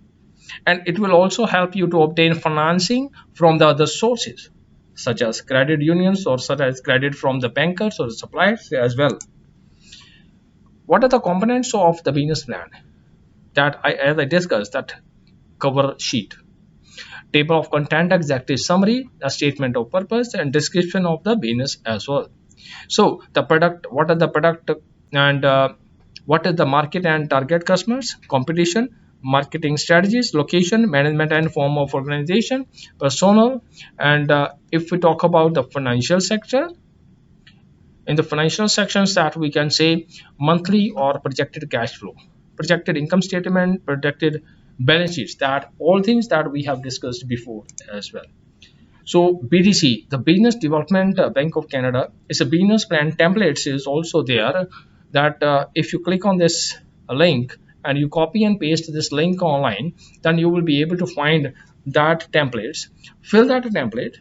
and it will also help you to obtain financing from the other sources such as credit unions or such as credit from the bankers or the suppliers as well. What are the components of the business plan? That I, as I discussed, that cover sheet, table of content, executive summary, a statement of purpose, and description of the business as well. So the product, what are the product, and what is the market and target customers, competition, marketing strategies, location, management and form of organization, personnel, and if we talk about the financial sector, in the financial sections that we can say monthly or projected cash flow, projected income statement, projected balance sheets, that all things that we have discussed before as well. So BDC, the Business Development Bank of Canada, is a business plan templates is also there. That if you click on this link and you copy and paste this link online, then you will be able to find that templates. Fill that template,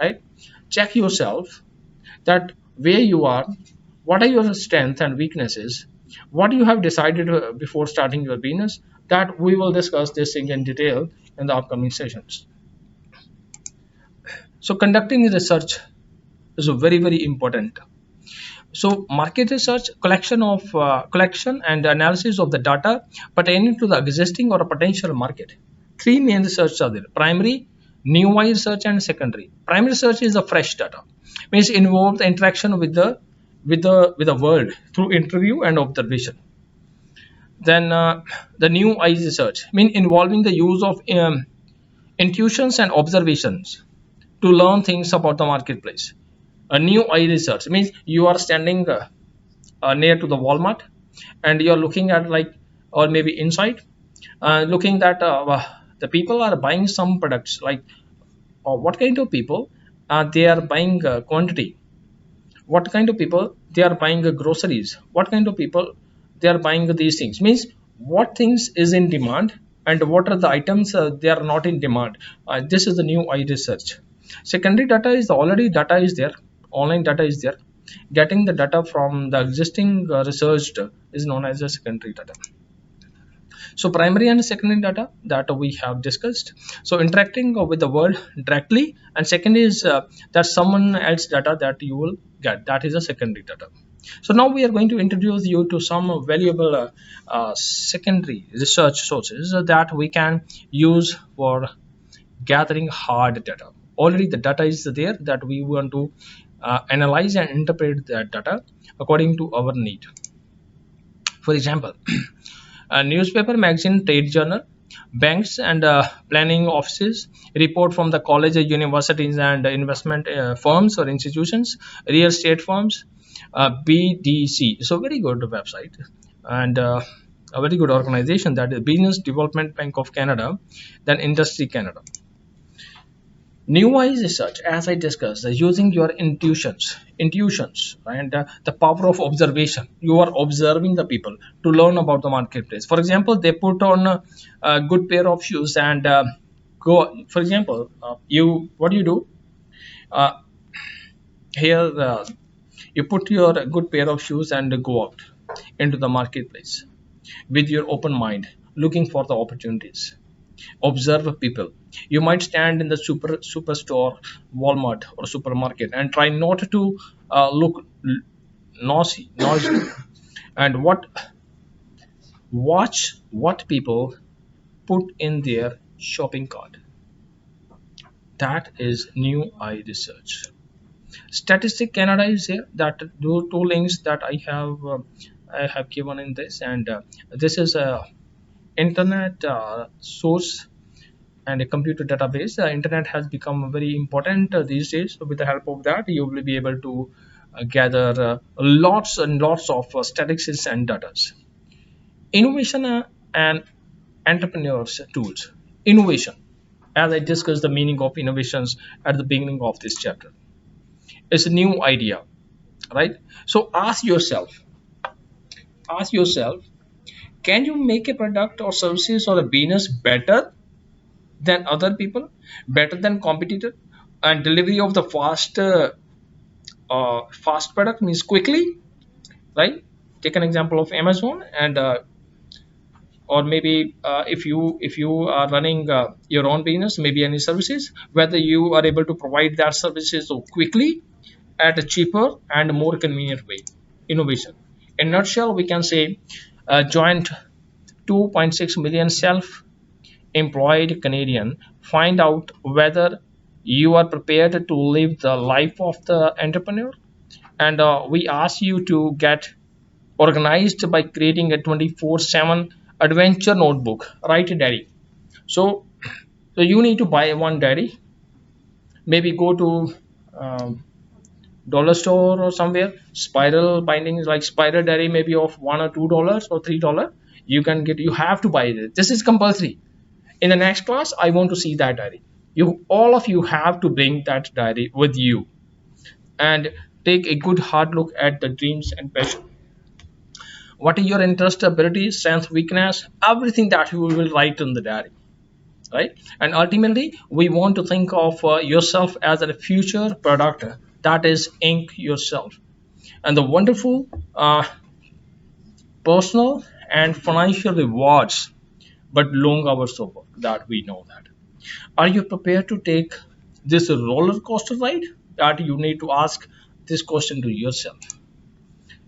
right? Check yourself that where you are, what are your strengths and weaknesses, what you have decided before starting your business. That we will discuss this thing in detail in the upcoming sessions. So conducting research is very very important. So market research, collection and analysis of the data pertaining to the existing or a potential market. Three main research are there: primary, new wide research, and secondary. Primary research is the fresh data, means involve the interaction with the world through interview and observation. Then the new eye research mean involving the use of intuitions and observations to learn things about the marketplace. A new eye research means you are standing near to the Walmart, and you are looking at like, or maybe inside, looking that the people are buying some products like, what kind of people they are buying quantity, what kind of people they are buying groceries, what kind of people they are buying these things, means what things is in demand and what are the items they are not in demand. This is the new eye research. Secondary data is already data is there, online data is there. Getting the data from the existing researched is known as a secondary data. So primary and secondary data that we have discussed. So interacting with the world directly, and second is that someone else data that you will get, that is a secondary data. So now we are going to introduce you to some valuable secondary research sources that we can use for gathering hard data. Already the data is there that we want to analyze and interpret that data according to our need. For example, a newspaper, magazine, trade journal, banks and planning offices, report from the colleges, universities, and investment firms or institutions, real estate firms, BDC. So very good website, and a very good organization, that is Business Development Bank of Canada, then Industry Canada. New wise research, as I discussed, using your intuitions, and the power of observation. You are observing the people to learn about the marketplace. For example, they put on a good pair of shoes and go. For example, you what do you do uh, here? You put your good pair of shoes and go out into the marketplace with your open mind, looking for the opportunities. Observe people. You might stand in the superstore, Walmart or supermarket, and try not to look noisy, and watch what people put in their shopping cart. That is new eye research. Statistic Canada is here. That two links that I have given in this, and this is a internet source and a computer database. The internet has become very important these days. So with the help of that, you will be able to gather lots and lots of statistics and data. Innovation and entrepreneurs tools. Innovation, as I discussed the meaning of innovations at the beginning of this chapter, is a new idea, right? So ask yourself, can you make a product or services or a business better than other people, better than competitor, and delivery of the fast product means quickly, right? Take an example of Amazon, and or maybe if you are running your own business, maybe any services, whether you are able to provide that services so quickly at a cheaper and more convenient way. Innovation. In a nutshell, we can say joint 2.6 million self-employed Canadian find out whether you are prepared to live the life of the entrepreneur. And we ask you to get organized by creating a 24/7 adventure notebook. Write a diary. So, so you need to buy one diary. Maybe go to um, dollar store or somewhere. Spiral bindings like spiral diary, maybe of $1 or $2 or $3. You can get. You have to buy it. This is compulsory. In the next class, I want to see that diary. You all of you have to bring that diary with you and take a good hard look at the dreams and passion. What is your interest, ability, strength, weakness, everything that you will write in the diary, right? And ultimately we want to think of yourself as a future product, that is ink yourself, and the wonderful personal and financial rewards, but long hours of work, that we know that. Are you prepared to take this roller coaster ride? That you need to ask this question to yourself.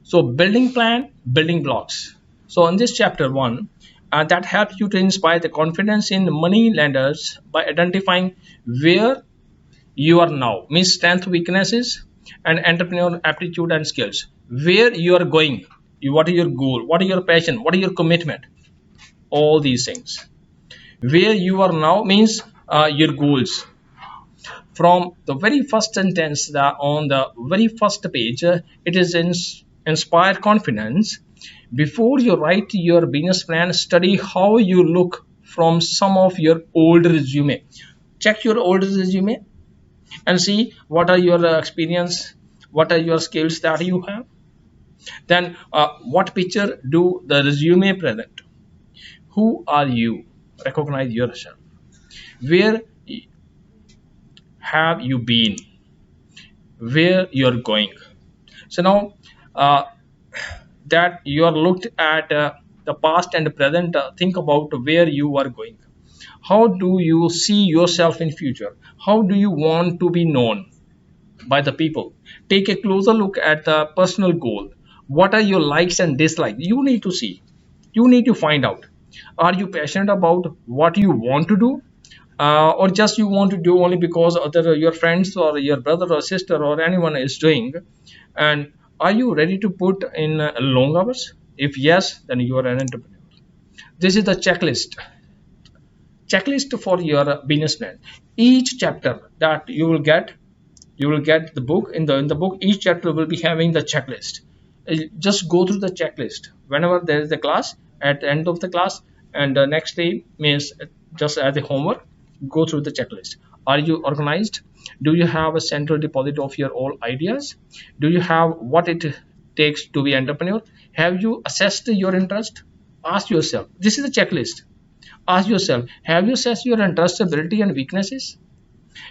So building plan, building blocks. So in this chapter one, that helps you to inspire the confidence in money lenders by identifying where you are now, means strength, weaknesses, and entrepreneurial aptitude and skills. Where you are going, what is your goal, what is your passion, what is your commitment, all these things. Where you are now means your goals. From the very first sentence on the very first page, it is inspire confidence. Before you write your business plan, study how you look from some of your old resume. Check your old resume and see what are your experience, what are your skills that you have. Then what picture do the resume present? Who are you? Recognize yourself. Where have you been? Where you're going? So now uh, that you are looked at the past and present, think about where you are going. How do you see yourself in future? How do you want to be known by the people? Take a closer look at the personal goal. What are your likes and dislikes? You need to see, you need to find out. Are you passionate about what you want to do, or just you want to do only because other your friends or your brother or sister or anyone is doing? And are you ready to put in long hours? If yes, then you are an entrepreneur. This is the checklist for your business plan. Each chapter that you will get the book. In the book, each chapter will be having the checklist. Just go through the checklist whenever there is a class, at the end of the class, and the next day means just as a homework. Go through the checklist. Are you organized? Do you have a central deposit of your all ideas? Do you have what it takes to be entrepreneur? Have you assessed your interest? Ask yourself, this is a checklist. Ask yourself, have you assessed your interest, ability, and weaknesses?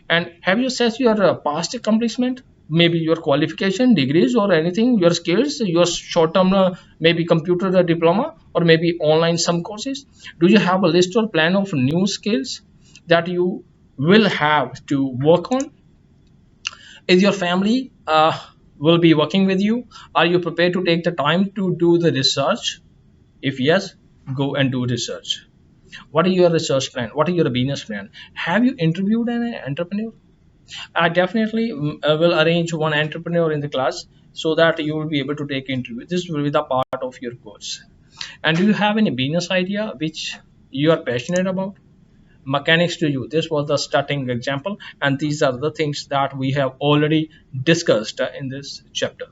And have you assessed your past accomplishment, maybe your qualification, degrees, or anything, your skills, your short term, maybe computer diploma, or maybe online some courses? Do you have a list or plan of new skills that you will have to work on? Is your family will be working with you? Are you prepared to take the time to do the research? If yes, go and do research. What is your research plan? What is your business plan? Have you interviewed an entrepreneur? I definitely will arrange one entrepreneur in the class so that you will be able to take interview. This will be the part of your course. And do you have any business idea which you are passionate about? Mechanics to you. This was the starting example, and these are the things that we have already discussed in this chapter.